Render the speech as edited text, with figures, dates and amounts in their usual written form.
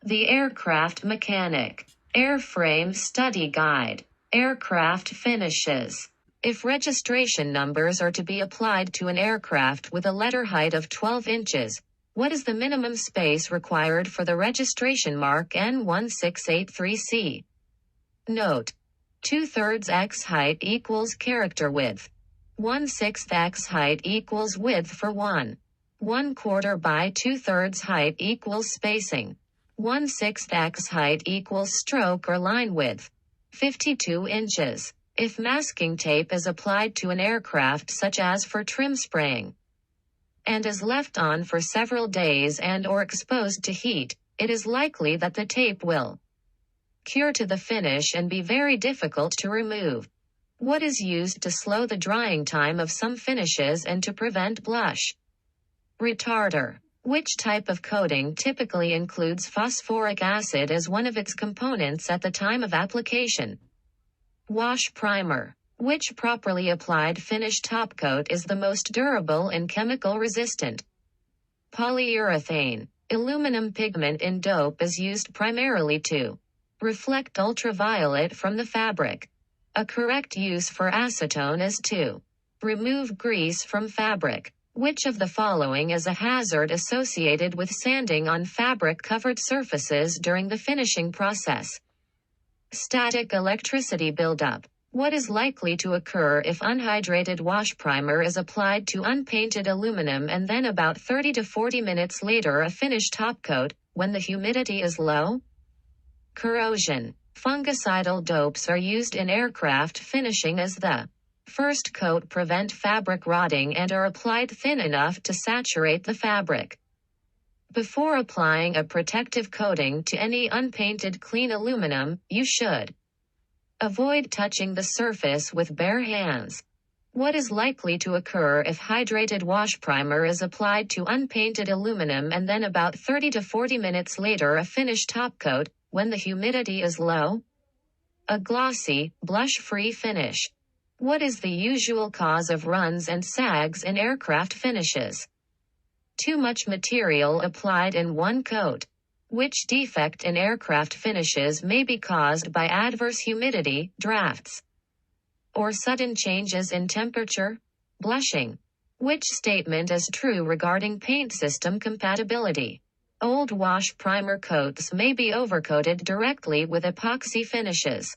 The Aircraft Mechanic. Airframe Study Guide. Aircraft Finishes. If registration numbers are to be applied to an aircraft with a letter height of 12 inches, what is the minimum space required for the registration mark N1683C? Note: 2/3 x height equals character width. 1/6 x height equals width for 1/4 by 2/3 height equals spacing. 1/6 x height equals stroke or line width. 52 inches. If masking tape is applied to an aircraft such as for trim spraying, and is left on for several days and or exposed to heat, it is likely that the tape will cure to the finish and be very difficult to remove. What is used to slow the drying time of some finishes and to prevent blush? Retarder. Which type of coating typically includes phosphoric acid as one of its components at the time of application? Wash primer. Which properly applied finish topcoat is the most durable and chemical resistant? Polyurethane. Aluminum pigment in dope is used primarily to reflect ultraviolet from the fabric. A correct use for acetone is to remove grease from fabric. Which of the following is a hazard associated with sanding on fabric-covered surfaces during the finishing process? Static electricity buildup. What is likely to occur if unhydrated wash primer is applied to unpainted aluminum and then about 30 to 40 minutes later a finished topcoat, when the humidity is low? Corrosion. Fungicidal dopes are used in aircraft finishing as the first coat prevent fabric rotting and are applied thin enough to saturate the fabric. Before applying a protective coating to any unpainted clean aluminum, you should avoid touching the surface with bare hands. What is likely to occur if hydrated wash primer is applied to unpainted aluminum and then about 30 to 40 minutes later a finished topcoat, when the humidity is low? A glossy, blush-free finish. What is the usual cause of runs and sags in aircraft finishes? Too much material applied in one coat. Which defect in aircraft finishes may be caused by adverse humidity, drafts, or sudden changes in temperature? Blushing. Which statement is true regarding paint system compatibility? Old wash primer coats may be overcoated directly with epoxy finishes.